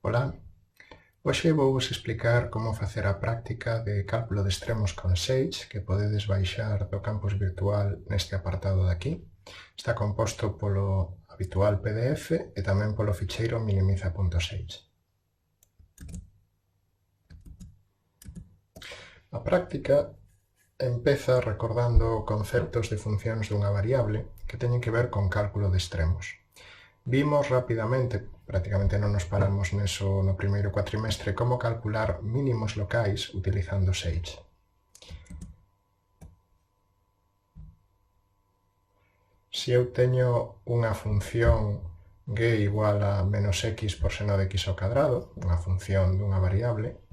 Ola, hoxe vos explicar como facer a práctica de cálculo de extremos con Sage que podedes baixar do campus virtual neste apartado de aquí. Está composto polo habitual PDF e tamén polo ficheiro minimiza.sage. A práctica empeza recordando conceptos de funcións dunha variable que teñen que ver con cálculo de extremos. Vimos rapidamente, prácticamente non nos paramos neso no primeiro cuatrimestre, como calcular mínimos locais utilizando Sage. Se eu teño unha función g igual a menos x por seno de x ao cadrado, unha función dunha variable,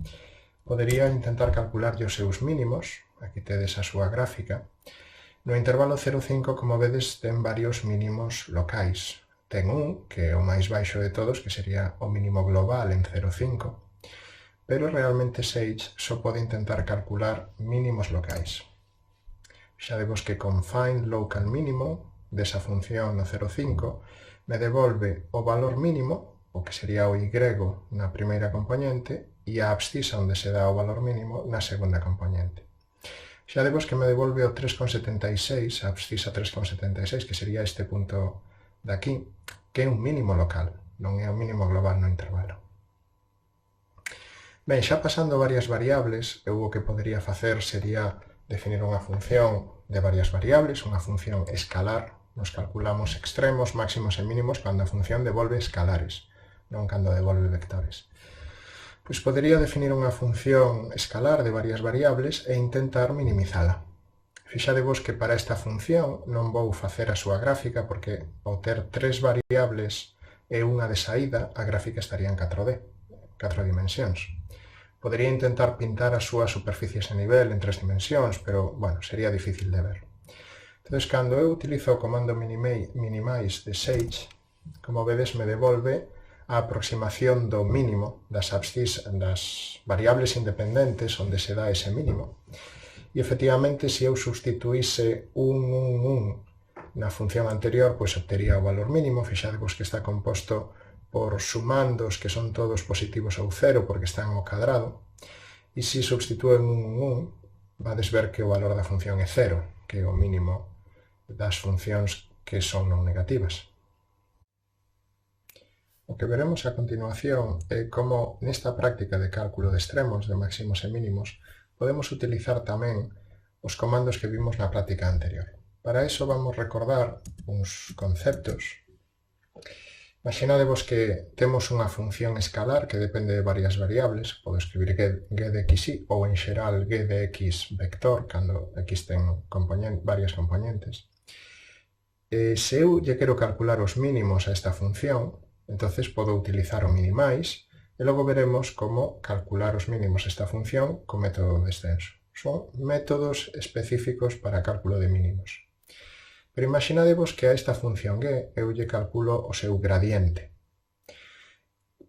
podería intentar calcular os seus mínimos, aquí tedes a súa gráfica. No intervalo 0,5, como vedes, ten varios mínimos locais. Ten un, que é o máis baixo de todos, que sería o mínimo global en 0,5, pero realmente Sage só pode intentar calcular mínimos locais. Xadevos que con find local minimum desa función no 0,5 me devolve o valor mínimo, o que sería o y na primeira componente, e a abscisa onde se dá o valor mínimo na segunda componente. Xadevos que me devolve o 3,76, a abscisa 3,76, que sería este punto de aquí, que é un mínimo local, non é o mínimo global no intervalo. Ben, xa pasando varias variables, eu o que podería facer sería definir unha función de varias variables, unha función escalar. Nos calculamos extremos, máximos e mínimos cando a función devolve escalares, non cando devolve vectores. Pois podería definir unha función escalar de varias variables e intentar minimizala. Fixadevos que para esta función non vou facer a súa gráfica porque ao ter tres variables e unha de saída, a gráfica estaría en 4D, 4 dimensións. Podería intentar pintar as súas superficies a nivel en 3 dimensións, pero, bueno, sería difícil de ver. Entón, cando eu utilizo o comando minimize de Sage, como vedes, me devolve a aproximación do mínimo das variables independentes onde se dá ese mínimo. E, efectivamente, se eu substituíse 1 na función anterior, pois obtería o valor mínimo. Fixadevos que está composto por sumandos que son todos positivos ou cero porque están ao cadrado. E se substitúen 1, vades ver que o valor da función é cero, que é o mínimo das funcións que son non negativas. O que veremos a continuación é como nesta práctica de cálculo de extremos, de máximos e mínimos, podemos utilizar tamén os comandos que vimos na práctica anterior. Para iso vamos recordar uns conceptos. Imaginadevos que temos unha función escalar que depende de varias variables. Podo escribir g de xy ou en xeral g de x vector, cando x ten varias componentes. Se eu lle quero calcular os mínimos a esta función, entonces podo utilizar o minimize e logo veremos como calcular os mínimos a esta función co método de descenso. Son métodos específicos para cálculo de mínimos. Pero imaginadevos que a esta función g eu lle calculo o seu gradiente.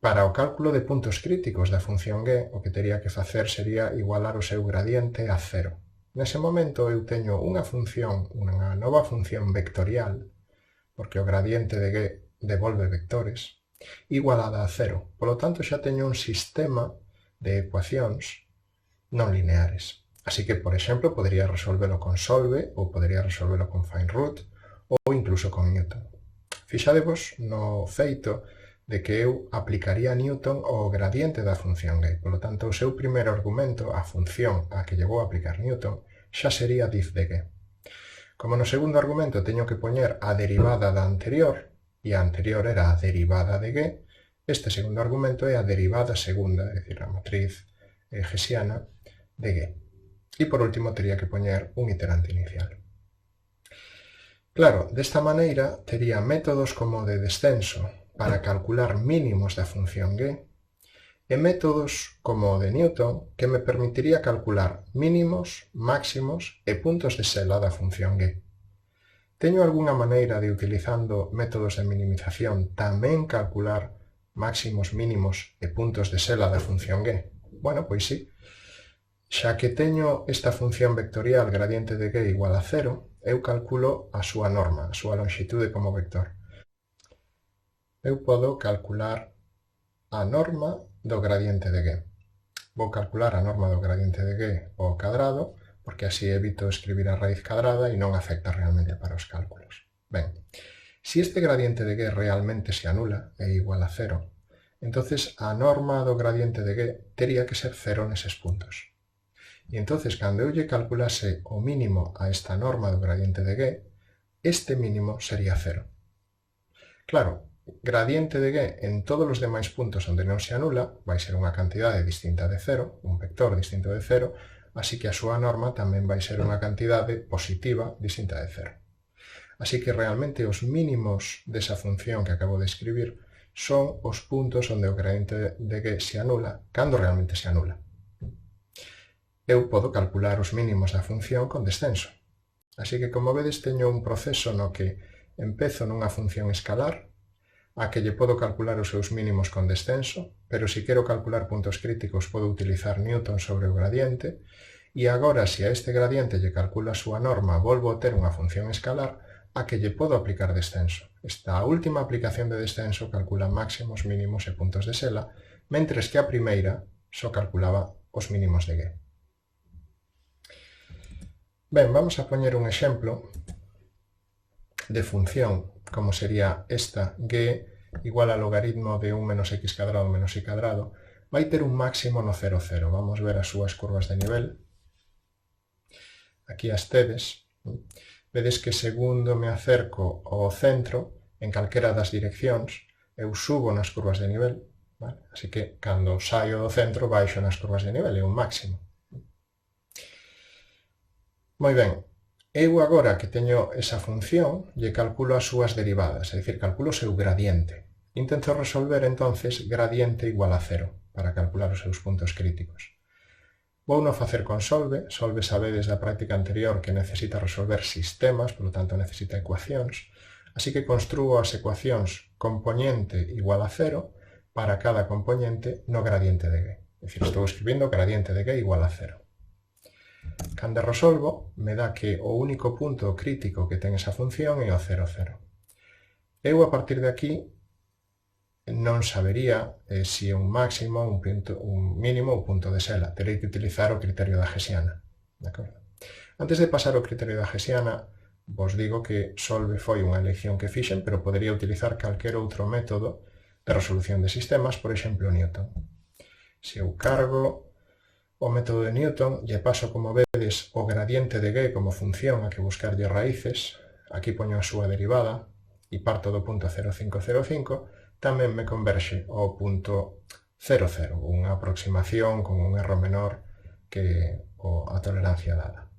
Para o cálculo de puntos críticos da función g, o que tería que facer sería igualar o seu gradiente a 0. Nese momento eu teño unha nova función vectorial, porque o gradiente de g devolve vectores, igualada a 0. Polo tanto, xa teño un sistema de ecuacións non lineares. Así que, por exemplo, podería resolvelo con solve, ou podería resolvelo con find root, ou incluso con Newton. Fixadevos no feito de que eu aplicaría a Newton ao gradiente da función g. Polo tanto, o seu primeiro argumento, a función a que lle vou aplicar Newton, xa sería diff de g. Como no segundo argumento teño que poñer a derivada da anterior, e a anterior era a derivada de g, este segundo argumento é a derivada segunda, é dicir, a matriz hessiana de g. E por último tería que poñer un iterante inicial. Claro, desta maneira tería métodos como o de descenso para calcular mínimos da función g e métodos como o de Newton que me permitiría calcular mínimos, máximos e puntos de sela da función g. Teño algunha maneira de, utilizando métodos de minimización, tamén calcular máximos, mínimos e puntos de sela da función g? Bueno, pois sí. Xa que teño esta función vectorial gradiente de g igual a 0, eu calculo a súa norma, a súa longitude como vector. Eu podo calcular a norma do gradiente de G. Vou calcular a norma do gradiente de G ao cadrado, porque así evito escribir a raíz cadrada e non afecta realmente para os cálculos. Ben, se este gradiente de G realmente se anula, é igual a cero, entonces a norma do gradiente de G tería que ser cero neses puntos. E entonces, cando eu lle calculase o mínimo a esta norma do gradiente de G, este mínimo sería cero. Claro, gradiente de G en todos os demais puntos onde non se anula vai ser unha cantidade distinta de cero, un vector distinto de cero, así que a súa norma tamén vai ser unha cantidade positiva distinta de cero. Así que realmente os mínimos desa función que acabo de escribir son os puntos onde o gradiente de G se anula, cando realmente se anula. Eu podo calcular os mínimos da función con descenso. Así que, como vedes, teño un proceso no que empezo nunha función escalar, a que lle podo calcular os seus mínimos con descenso, pero se quero calcular puntos críticos podo utilizar Newton sobre o gradiente, e agora, se a este gradiente lle calculo a súa norma, volvo a ter unha función escalar a que lle podo aplicar descenso. Esta última aplicación de descenso calcula máximos, mínimos e puntos de Sela, mentres que a primeira só calculaba os mínimos de G. Ben, vamos a poñer un exemplo de función, como sería esta, G igual a logaritmo de 1 menos x cadrado menos y cadrado, vai ter un máximo no 0, 0. Vamos ver as súas curvas de nivel. Aquí as tedes. Vedes que segundo me acerco ao centro, en calquera das direccións, eu subo nas curvas de nivel, vale? Así que, cando saio do centro, baixo nas curvas de nivel, é un máximo. Moi ben, eu agora que teño esa función, lle calculo as súas derivadas, é dicir, calculo o seu gradiente. Intento resolver, entonces, gradiente igual a cero, para calcular os seus puntos críticos. Vou non facer con solve. Solve sabedes da práctica anterior que necesita resolver sistemas, polo tanto necesita ecuacións, así que construo as ecuacións componente igual a cero para cada componente no gradiente de G. É dicir, estou escribindo gradiente de G igual a cero. Cando resolvo, me dá que o único punto crítico que ten esa función é o 0, 0. Eu, a partir de aquí, non sabería se é un máximo, un mínimo ou punto de Sela. Terei que utilizar o criterio da Hessiana. Antes de pasar ao criterio da Hessiana, vos digo que solve foi unha elección que fixen, pero podería utilizar calquer outro método de resolución de sistemas, por exemplo, Newton. Se eu cargo o método de Newton, lle paso, como vedes, o gradiente de G como función a que buscarlle raíces, aquí poño a súa derivada, e parto do punto 0,505, tamén me converxe ao punto 0,0, unha aproximación con un erro menor que a tolerancia dada.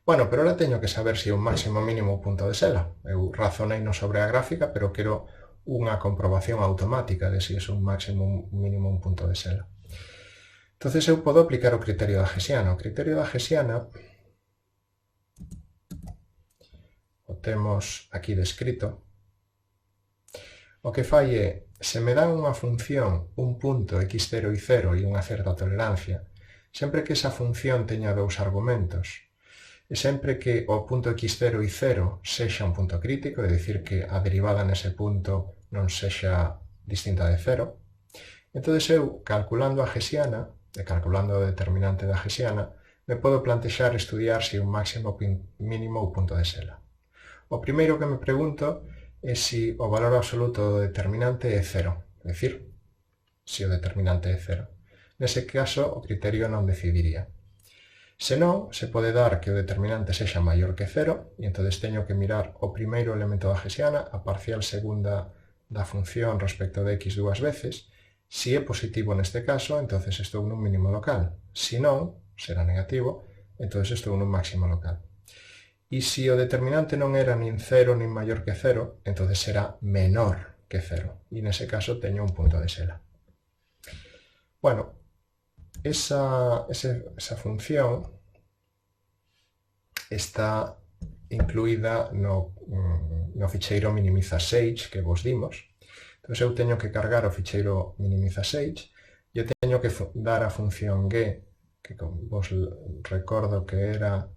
Bueno, pero ahora teño que saber se é un máximo, mínimo ou punto de Sela. Eu razonei no sobre a gráfica, pero quero unha comprobación automática de se é un máximo, un mínimo, un punto de Sela. Entonces eu podo aplicar o criterio da Hessiana. O criterio da Hessiana o temos aquí descrito. O que fai é, se me dan unha función, un punto x0 y 0 e unha certa tolerancia, sempre que esa función teña dous argumentos, e sempre que o punto x0 y 0 sexa un punto crítico, é dicir que a derivada nese punto non sexa distinta de 0, entón eu, calculando a Hessiana, e calculando o determinante da Hessiana, me podo plantexar estudiar se un máximo, mínimo ou punto de Sela. O primeiro que me pregunto é se o valor absoluto do determinante é 0, é dicir, se o determinante é 0. Nese caso, o criterio non decidiría. Se non, se pode dar que o determinante sexa maior que 0, e entón teño que mirar o primeiro elemento da Hessiana, a parcial segunda da función respecto de x dúas veces. Se é positivo neste caso, entón estou nun mínimo local. Se non, será negativo, entón estou nun máximo local. E se o determinante non era nin 0 nin maior que 0, entón será menor que 0. E nese caso teño un punto de Sela. Bueno, esa función está incluída no ficheiro minimiza6 que vos dimos. Entón eu teño que cargar o ficheiro minimiza6 e teño que dar a función G, que vos recordo que era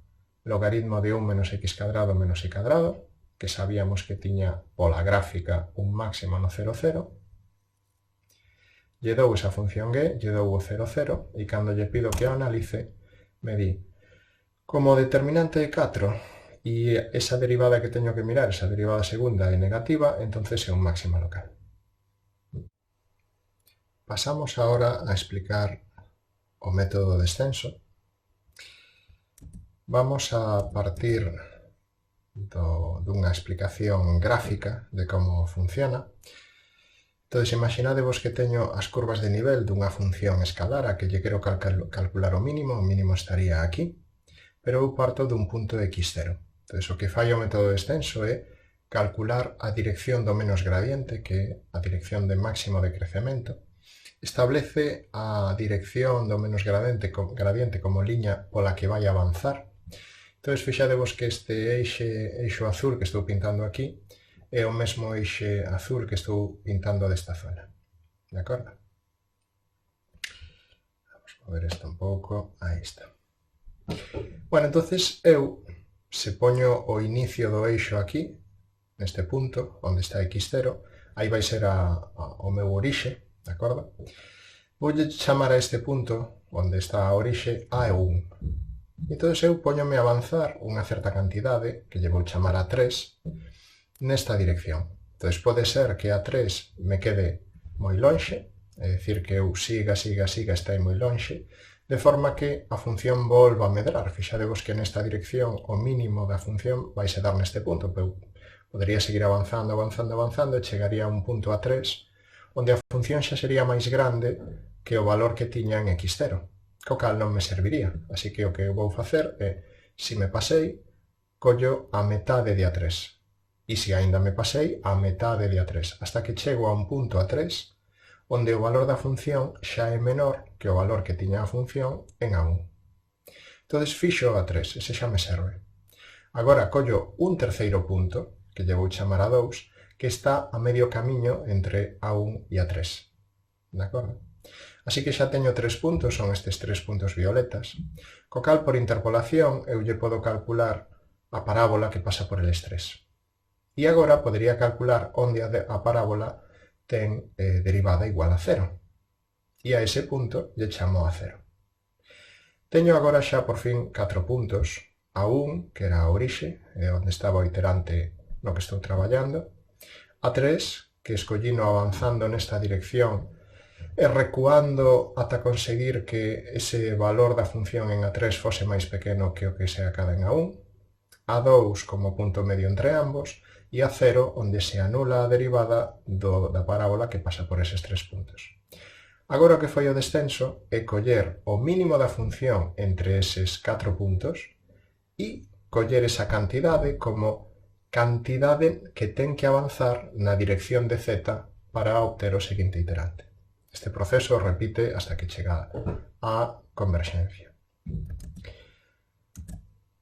logaritmo de 1 menos x cadrado menos y cadrado, que sabíamos que tiña pola gráfica un máximo no 0, 0. lle dou esa función g, lle dou o 0, 0, e cando lle pido que a analice, me di, como o determinante é 4, e esa derivada que teño que mirar, esa derivada segunda é negativa, entonces é un máxima local. Pasamos ahora a explicar o método de descenso. Vamos a partir dunha explicación gráfica de como funciona. Entón, imaginadevos que teño as curvas de nivel dunha función escalar a que lle quero calcular o mínimo estaría aquí, pero eu parto dun punto x0. Entón, o que fai o método de descenso é calcular a dirección do menos gradiente, que é a dirección de máximo de crecemento, establece a dirección do menos gradiente como liña pola que vai avanzar. Entón, fixadevos que este eixo azul que estou pintando aquí é o mesmo eixe azul que estou pintando desta zona. De acordo? Vamos a ver isto un pouco. Aí está. Bueno, entonces eu, se poño o inicio do eixo aquí, neste punto, onde está x0, aí vai ser o meu orixe, de acordo? Voulle chamar a este punto, onde está a orixe, A1. Entón, eu poñome a avanzar unha certa cantidade, que lle vou chamar A3, nesta dirección. Entón, pode ser que A3 me quede moi lonxe, é dicir, que eu siga, está moi lonxe, de forma que a función volva a medrar. Fixadevos que nesta dirección o mínimo da función vai se dar neste punto, pero podería seguir avanzando, e chegaría a un punto A3, onde a función xa sería máis grande que o valor que tiña en x0. Co cal non me serviría. Así que o que eu vou facer é, se me pasei, collo a metade de A3. E se aínda me pasei, a metade de A3, hasta que chego a un punto A3, onde o valor da función xa é menor que o valor que tiña a función en A1. Entón, fixo A3, ese xa me serve. Agora collo un terceiro punto, que lle vou chamar A2, que está a medio camiño entre A1 e A3. De acordo? Así que xa teño 3 puntos, son estes 3 puntos violetas, co cal por interpolación eu lle podo calcular a parábola que pasa por eles 3. E agora podería calcular onde a parábola ten derivada igual a 0. E a ese punto lle chamo a 0. Teño agora xa por fin 4 puntos, A1, que era a orixe, onde estaba o iterante no que estou traballando, A3, que escollino avanzando nesta dirección e recuando ata conseguir que ese valor da función en A3 fose máis pequeno que o que se acada en A1, A2 como punto medio entre ambos, e A0 onde se anula a derivada da parábola que pasa por eses 3 puntos. Agora o que foi o descenso é coller o mínimo da función entre eses 4 puntos e coller esa cantidade como cantidade que ten que avanzar na dirección de z para obter o seguinte iterante. Este proceso repite hasta que chega á converxencia.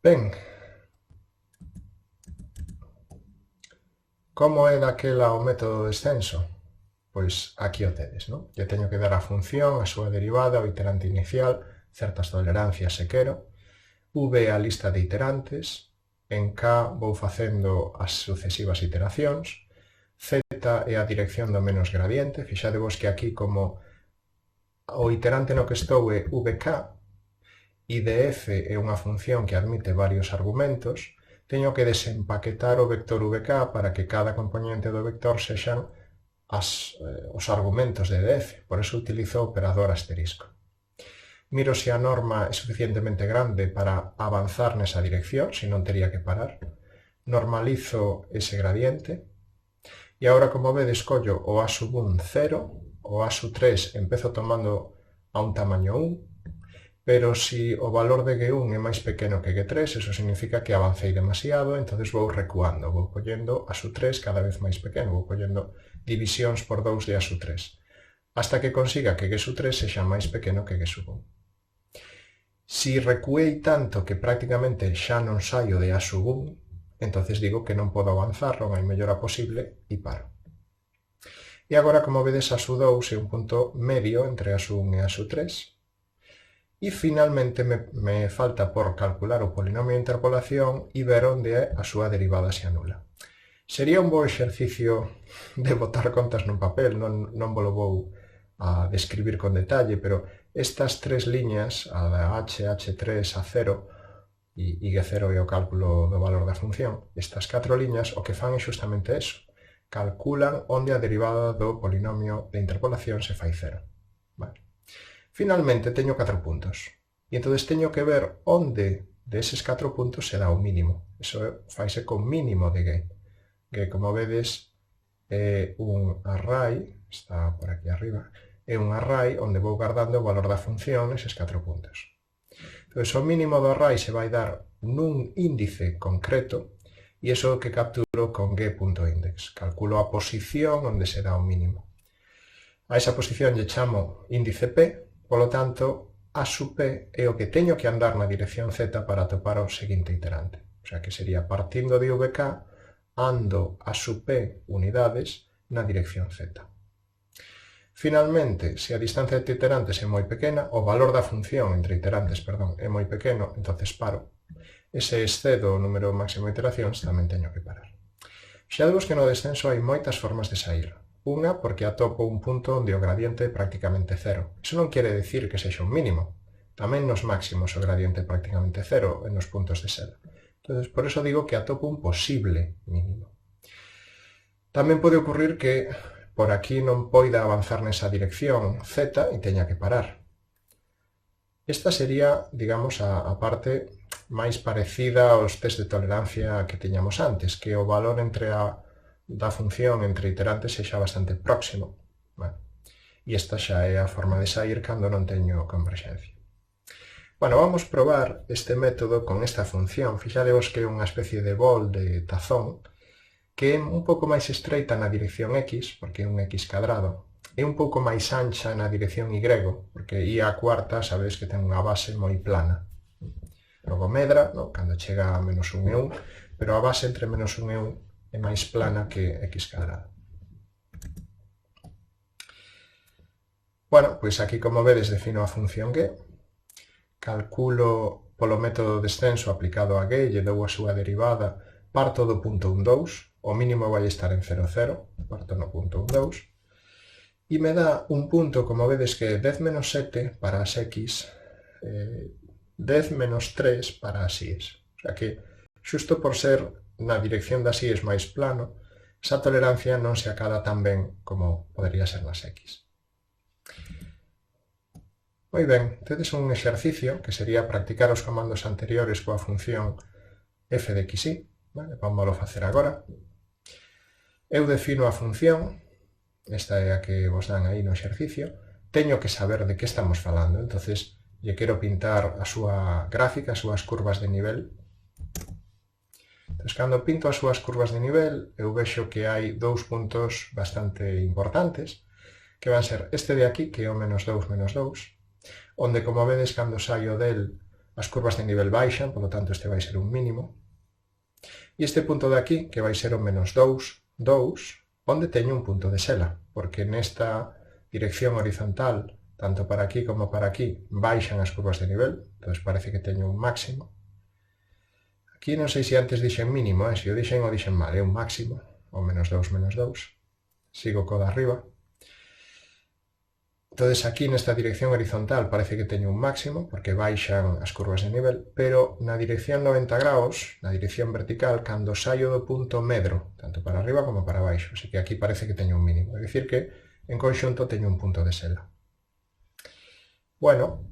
Ben, como é daquela o método de descenso? Pois aquí o tedes, non? Lle teño que dar a función, a súa derivada, o iterante inicial, certas tolerancias se quero, v a lista de iterantes, en k vou facendo as sucesivas iteracións, z é a dirección do menos gradiente, fixadevos que aquí como o iterante no que estou é vk, e de f é unha función que admite varios argumentos, teño que desempaquetar o vector vk para que cada componente do vector sexan os argumentos de df, por eso utilizo o operador asterisco. Miro se a norma é suficientemente grande para avanzar nesa dirección, se non tería que parar, normalizo ese gradiente, e agora, como vedes, collo o A1 0, o A3 empezo tomando a un tamaño 1, pero se o valor de G1 é máis pequeno que G3, eso significa que avancei demasiado, entonces vou recuando, vou collendo A3 cada vez máis pequeno, vou collendo divisións por 2 de A3, hasta que consiga que G3 sexa máis pequeno que G1. Se recuei tanto que prácticamente xa non saio de A1, entonces digo que non podo avanzar, non hai mellora posible, e paro. E agora, como vedes, A2 é un punto medio entre A1 e A3, e finalmente me falta por calcular o polinomio de interpolación e ver onde a súa derivada se anula. Sería un bo exercicio de botar contas nun papel, non vos vou a describir con detalle, pero estas tres liñas, a da h, h3, a0, e G0 é o cálculo do valor da función, estas 4 liñas o que fan é justamente eso, calculan onde a derivada do polinomio de interpolación se fai 0. Vale. Finalmente teño 4 puntos, e entón teño que ver onde deses 4 puntos se dá o mínimo. Eso faise con mínimo de G. G, como vedes, é un array, está por aquí arriba, é un array onde vou guardando o valor da función neses 4 puntos. Entón, o mínimo do array se vai dar nun índice concreto e iso é o que capturo con g.index. Calculo a posición onde se dá o mínimo. A esa posición lle chamo índice p, polo tanto, a sub p é o que teño que andar na dirección z para atopar o seguinte iterante. O sea, que sería partindo de vk, ando a sub p unidades na dirección z. Finalmente, se a distancia entre iterantes é moi pequena, o valor da función entre iterantes, perdón, é moi pequeno, entonces paro. E se excedo o número máximo de iteracións, tamén teño que parar. Xa vemos que no descenso hai moitas formas de sair. Unha, porque atopo un punto onde o gradiente é prácticamente cero. Iso non quere decir que sexa un mínimo. Tamén nos máximos o gradiente é prácticamente cero en os puntos de sela. Entón, por eso digo que atopo un posible mínimo. Tamén pode ocurrir que por aquí non poida avanzar nesa dirección z e teña que parar. Esta sería, digamos, a parte máis parecida aos test de tolerancia que teñamos antes, que o valor da función entre iterantes sexa bastante próximo. Vale. E esta xa é a forma de sair cando non teño converxencia. Bueno, vamos probar este método con esta función. Fixadevos que é unha especie de bol de tazón, que é un pouco máis estreita na dirección x, porque é un x cadrado, é un pouco máis ancha na dirección y, porque y a cuarta, sabedes que ten unha base moi plana. Logo medra, no? Cando chega a menos 1 e 1, pero a base entre menos 1 e 1 é máis plana que x cadrado. Bueno, pois aquí, como vedes, defino a función g, calculo polo método de descenso aplicado a g, lle dou a súa derivada, parto do punto 1, 2, o mínimo vai estar en 0, 0, parto no punto 1, 2, e me dá un punto, como vedes, que é 10 menos 7 para as x, 10 menos 3 para as y. O sea que, xusto por ser na dirección das y máis plano, esa tolerancia non se acada tan ben como podería ser nas x. Moi ben, tedes un exercicio que sería practicar os comandos anteriores coa función f de xy. Vale, vamos a facer agora. Eu defino a función, esta é a que vos dan aí no exercicio, teño que saber de que estamos falando, entonces lle quero pintar a súa gráfica, as súas curvas de nivel. Entón, cando pinto as súas curvas de nivel, eu vexo que hai dous puntos bastante importantes, que van ser este de aquí, que é o menos 2, menos 2, onde, como vedes, cando saio del, as curvas de nivel baixan, polo tanto este vai ser un mínimo, e este punto de aquí, que vai ser o menos 2, 2, onde teño un punto de sela, porque nesta dirección horizontal, tanto para aquí como para aquí, baixan as curvas de nivel, entón parece que teño un máximo. Aquí non sei se antes dixen mínimo, se o dixen mal, é un máximo, o menos 2, menos 2. Sigo co de arriba. Entón, aquí nesta dirección horizontal parece que teño un máximo, porque baixan as curvas de nivel, pero na dirección 90 graus, na dirección vertical, cando saio do punto medro, tanto para arriba como para baixo, así que aquí parece que teño un mínimo, é dicir que en conxunto teño un punto de sela. Bueno,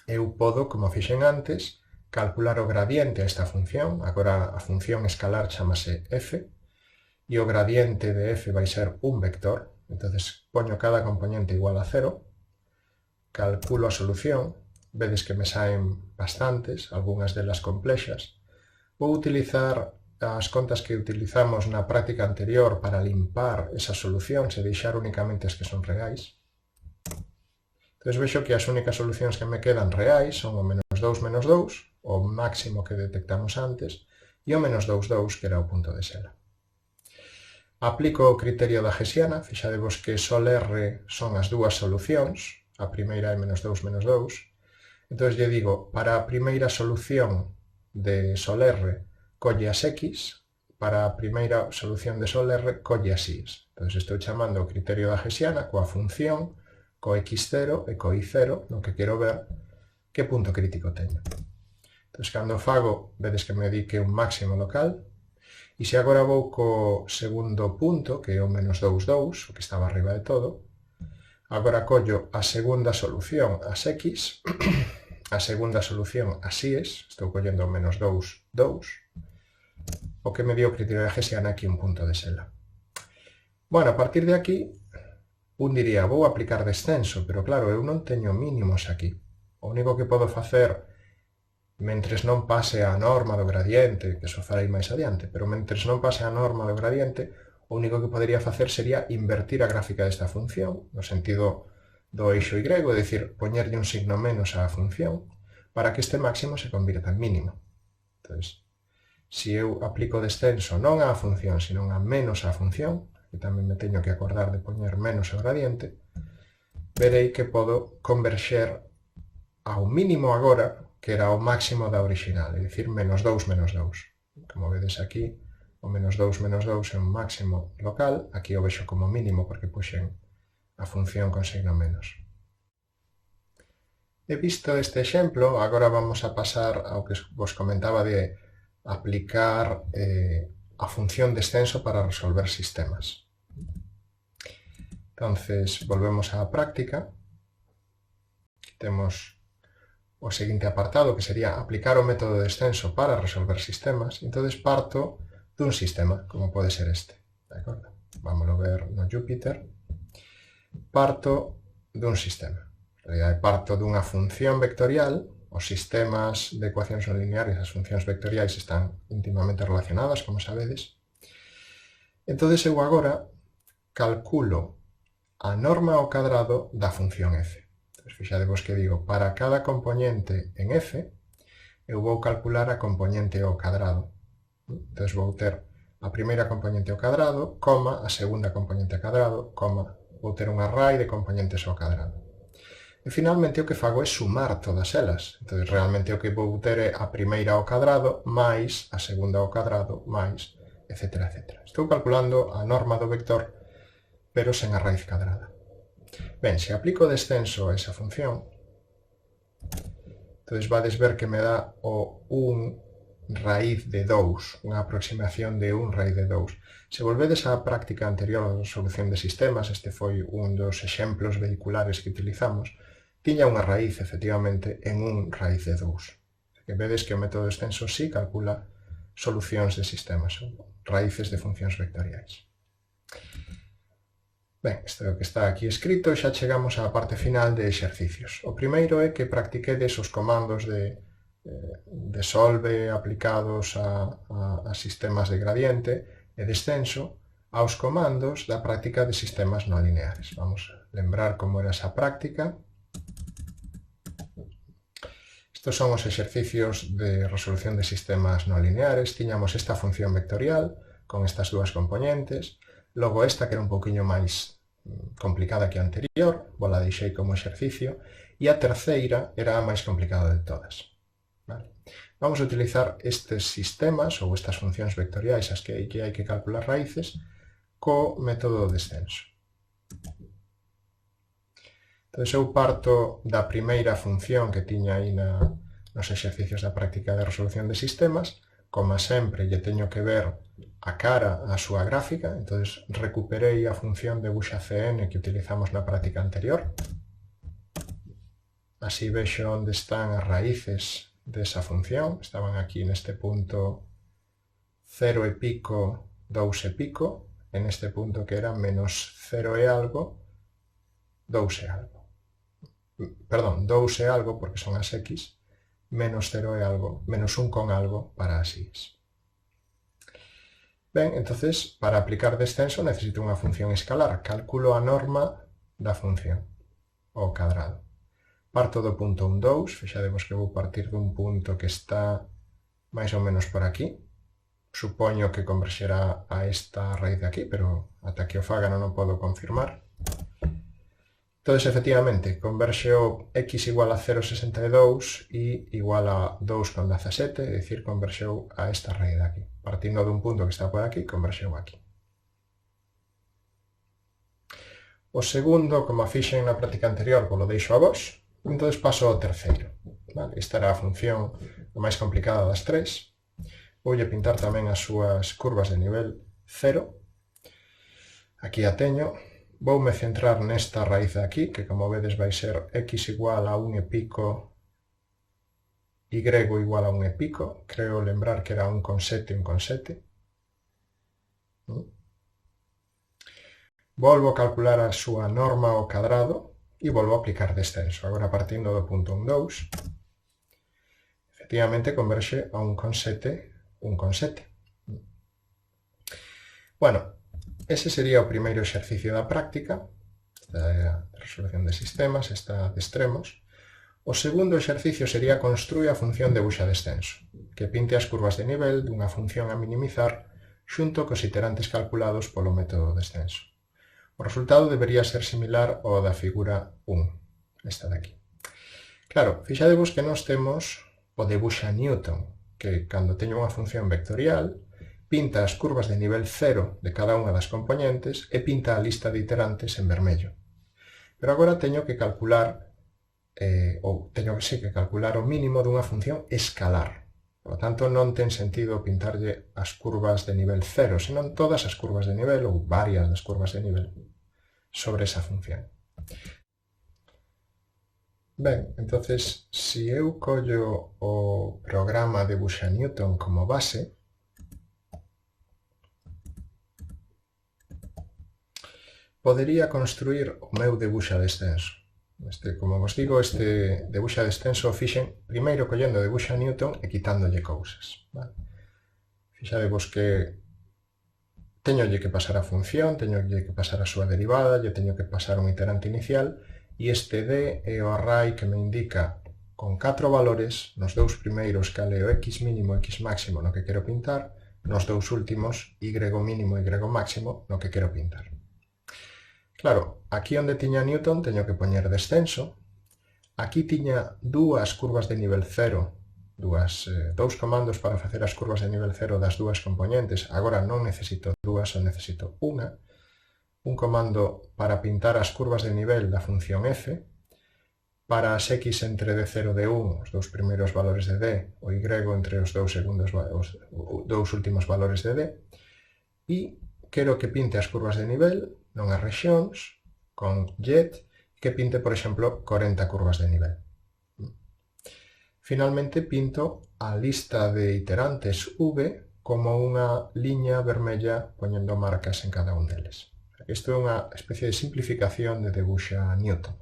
eu podo, como fixen antes, calcular o gradiente a esta función, agora a función escalar chamase f, e o gradiente de f vai ser un vector. Entonces poño cada componente igual a 0, calculo a solución, vedes que me saen bastantes, algunhas delas complexas. Vou utilizar as contas que utilizamos na práctica anterior para limpar esas solucións e deixar únicamente as que son reais. Entón vexo que as únicas solucións que me quedan reais son o menos 2, menos 2, o máximo que detectamos antes, e o menos 2, 2, que era o punto de sela. Aplico o criterio da Hessiana, fixadevos que sol R son as dúas solucións, a primeira é menos 2, menos 2, entón lle digo, para a primeira solución de sol R, colle as x, para a primeira solución de Sol R colle así. Entón, estou chamando o criterio da Hessiana coa función, co x0 e co y0, no que quero ver que punto crítico teño. Entón, cando fago, vedes que me di que é un máximo local, e se agora vou co segundo punto, que é o menos 2, 2, o que estaba arriba de todo, agora collo a segunda solución as x, a segunda solución as y's, estou collendo o menos 2, 2, o que me dio o criterio de Hessiana aquí un punto de sela. Bueno, a partir de aquí, un diría, vou aplicar descenso, pero claro, eu non teño mínimos aquí. O único que podo facer, mentres non pase a norma do gradiente, que eso farei máis adiante, pero mentres non pase a norma do gradiente, o único que podería facer sería invertir a gráfica desta función, no sentido do eixo y, é dicir, poñerlle un signo menos á función, para que este máximo se convirta en mínimo. Entón, se eu aplico descenso non á función, sino a menos á función, que tamén me teño que acordar de poñer menos o gradiente, verei que podo converxer ao mínimo agora, que era o máximo da original, é dicir, menos 2, menos 2. Como vedes aquí, o menos 2, menos 2 é un máximo local, aquí o vexo como mínimo porque puxen a función con signo menos. He visto este exemplo, agora vamos a pasar ao que vos comentaba de aplicar a función descenso para resolver sistemas. Entonces, volvemos á práctica. Temos o seguinte apartado, que sería aplicar o método de descenso para resolver sistemas. Entonces parto dun sistema, como pode ser este. De acordo? Vámoslo ver no Jupyter. Parto dun sistema. En realidad, parto dunha función vectorial. Os sistemas de ecuacións non lineares, as funcións vectoriais, están íntimamente relacionadas, como sabedes. Entón, eu agora calculo a norma ao cadrado da función f. Entón, fixadevos que digo, para cada componente en f, eu vou calcular a componente ao cadrado. Entón, vou ter a primeira componente ao cadrado, coma, a segunda componente ao cadrado, coma, vou ter un array de componentes ao cadrado. E finalmente o que fago é sumar todas elas. Entón, realmente o que vou ter é a primeira ao cadrado máis a segunda ao cadrado máis, etc. etc. Estou calculando a norma do vector, pero sen a raíz cadrada. Ben, se aplico descenso a esa función, entón vades ver que me dá o 1 raíz de 2, unha aproximación de 1 raíz de 2. Se volvedes á práctica anterior da resolución de sistemas, este foi un dos exemplos vehiculares que utilizamos, tiña unha raíz, efectivamente, en 1 raíz de 2. Que vedes que o método de descenso sí calcula solucións de sistemas, raíces de funcións vectoriais. Ben, isto é o que está aquí escrito e xa chegamos á parte final de exercicios. O primeiro é que practiquedes os comandos de solve aplicados a sistemas de gradiente e descenso aos comandos da práctica de sistemas non lineares. Vamos a lembrar como era esa práctica. Estos son os exercicios de resolución de sistemas non lineares. Tiñamos esta función vectorial con estas dúas componentes, logo esta que era un pouquiño máis complicada que a anterior, vos la deixei como exercicio, e a terceira era a máis complicada de todas. Vale. Vamos a utilizar estes sistemas ou estas funcións vectoriais as que hai que calcular raíces co método de descenso. Entón, eu parto da primeira función que tiña aí nos exercicios da práctica de resolución de sistemas. Como sempre, lle teño que ver a cara a súa gráfica, entón recuperei a función de buxa cn que utilizamos na práctica anterior. Así vexo onde están as raíces desa función. Estaban aquí neste punto 0 e pico, 2 e pico, en este punto que era menos 0 e algo, 2 e algo. Perdón, 2 e algo, porque son as x, menos 0 e algo, menos 1 con algo para as y's. Ben, entonces, para aplicar descenso necesito unha función escalar. Calculo a norma da función, ao cadrado. Parto do punto 1, 2, fixademos que vou partir dun punto que está máis ou menos por aquí. Supoño que converxerá a esta raíz de aquí, pero ata que o faga non o podo confirmar. Entonces, efectivamente, converxe o x igual a 0,62 e igual a 2,17, é dicir, converxeu a esta raíz de aquí. Partindo dun punto que está por aquí, converxeu aquí. O segundo, como a fixen na práctica anterior, polo deixo a vos, entón paso ao terceiro. Vale? Esta era a función máis complicada das tres. Voulle pintar tamén as súas curvas de nivel 0. Aquí a teño. Voume centrar nesta raíz de aquí, que como vedes vai ser x igual a 1 e pico, y igual a 1 e pico. Creo lembrar que era 1,7, 1,7. Volvo a calcular a súa norma ao cadrado e volvo a aplicar descenso. Agora partindo do punto 1, 2, efectivamente converxe a 1,7, 1,7. Bueno, ese sería o primeiro exercicio da práctica, esta é a resolución de sistemas, esta de extremos. O segundo exercicio sería construir a función de buxa-descenso, que pinte as curvas de nivel dunha función a minimizar xunto cos iterantes calculados polo método de descenso. O resultado debería ser similar ao da figura 1, esta de aquí. Claro, fixadevos que nós temos o de Buxa-Newton, que cando teño unha función vectorial, pinta as curvas de nivel 0 de cada unha das componentes e pinta a lista de iterantes en vermello. Pero agora teño que calcular o mínimo dunha función escalar. Por lo tanto, non ten sentido pintarlle as curvas de nivel 0, senón todas as curvas de nivel ou varias das curvas de nivel sobre esa función. Ben, entonces, se eu collo o programa de Buxa-Newton como base, podería construir o meu de Buxa-Descenso. Como vos digo, este de Buxa-Descenso o fixen primeiro collendo de Buxa-Newton e quitándolle cousas. Vale? Fixadevos que teñolle que pasar a función, teñolle que pasar a súa derivada, lle teño que pasar un iterante inicial, e este d é o array que me indica con 4 valores, nos dous primeiros cal é o x mínimo e x máximo no que quero pintar, nos dous últimos y mínimo e y máximo no que quero pintar. Claro, aquí onde tiña Newton teño que poñer descenso, aquí tiña dúas curvas de nivel 0, dous comandos para facer as curvas de nivel 0 das dúas componentes, agora non necesito dúas, só necesito unha, un comando para pintar as curvas de nivel da función f, para as x entre d0 e d1, os dous primeiros valores de d, o y entre os dous últimos valores de d, e quero que pinte as curvas de nivel, non as rexións, con jet, que pinte, por exemplo, 40 curvas de nivel. Finalmente pinto a lista de iterantes v como unha liña vermella poñendo marcas en cada un deles. Isto é unha especie de simplificación de Buxa-Newton.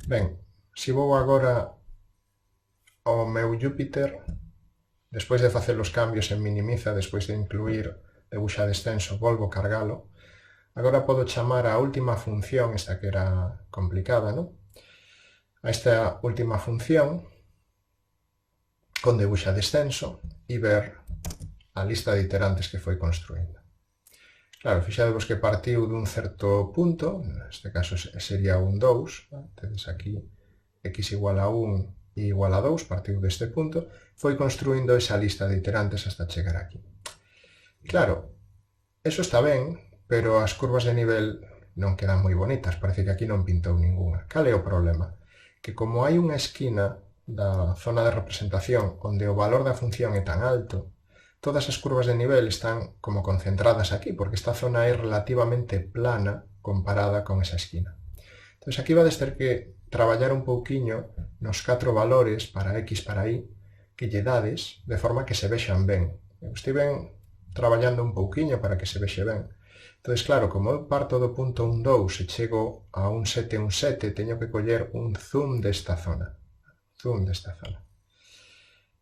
Ben, se vou agora ao meu Júpiter, despois de facer os cambios en minimiza, despois de incluir de Buxa-Descenso, volvo cargalo. Agora podo chamar a última función, esta que era complicada, non? A esta última función con de Buxa-Descenso e ver a lista de iterantes que foi construindo. Claro, fixadevos que partiu dun certo punto, neste caso sería un 2, tedes aquí x igual a 1 e igual a 2, partiu deste punto, foi construindo esa lista de iterantes hasta chegar aquí. Claro, eso está ben, pero as curvas de nivel non quedan moi bonitas, parece que aquí non pintou ninguna. Cal é o problema? Que como hai unha esquina da zona de representación onde o valor da función é tan alto, todas as curvas de nivel están como concentradas aquí, porque esta zona é relativamente plana comparada con esa esquina. Entón, aquí vades ter que traballar un pouquiño nos 4 valores para x para y que lle dades, de forma que se vexan ben. Eu estiven traballando un pouquiño para que se vexe ben. Entón, claro, como eu parto do punto 1, 2 e chego a 1, 7, 1, 7, teño que coller un zoom desta zona.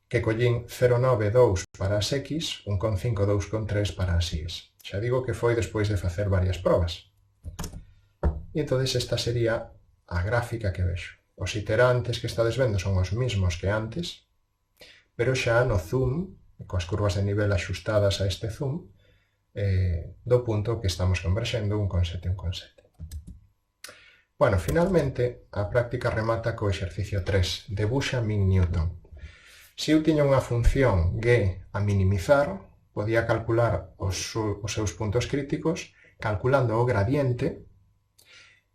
Que collín 0,9, 2 para as x, 1,5, 2,3 para as y. Xa digo que foi despois de facer varias probas. E entón esta sería a gráfica que vexo. Os iterantes que estades vendo son os mismos que antes, pero xa no zoom, coas curvas de nivel axustadas a este zoom, do punto que estamos converxendo 1,7, 1,7. Bueno, finalmente, a práctica remata co exercicio 3, debuxa min Newton. Se eu tiña unha función g a minimizar, podía calcular os seus puntos críticos calculando o gradiente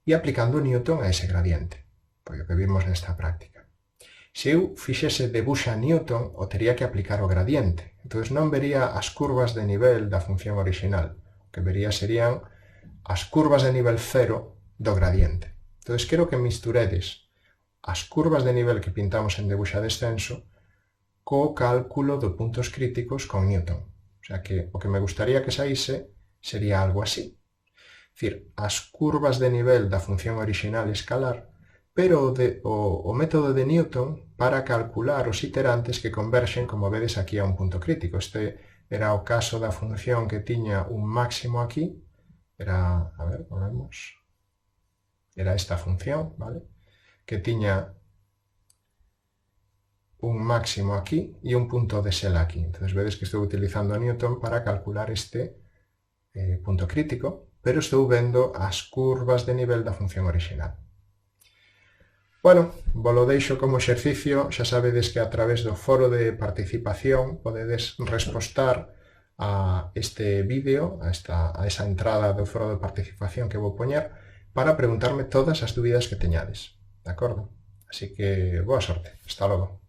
e aplicando Newton a ese gradiente, pois o que vimos nesta práctica. Se eu fixese debuxa Newton, o tería que aplicar o gradiente, entón non vería as curvas de nivel da función orixinal, o que vería serían as curvas de nivel cero do gradiente. Entón, quero que misturedes as curvas de nivel que pintamos en debuxa descenso co cálculo de puntos críticos con Newton. O sea que o que me gustaría que saíse sería algo así. É dicir, as curvas de nivel da función orixinal escalar, pero o método de Newton para calcular os iterantes que converxen, como vedes aquí, a un punto crítico. Este era o caso da función que tiña un máximo aquí, era, a ver, volvemos, era esta función, vale? Que tiña un máximo aquí e un punto de sel aquí. Entonces vedes que estou utilizando a Newton para calcular este punto crítico, pero estou vendo as curvas de nivel da función orixinal. Bueno, volo deixo como exercicio, xa sabedes que a través do foro de participación podedes respostar a este vídeo, a esa entrada do foro de participación que vou poñer, para preguntarme todas as dúbidas que teñades, de acordo? Así que boa sorte, hasta logo.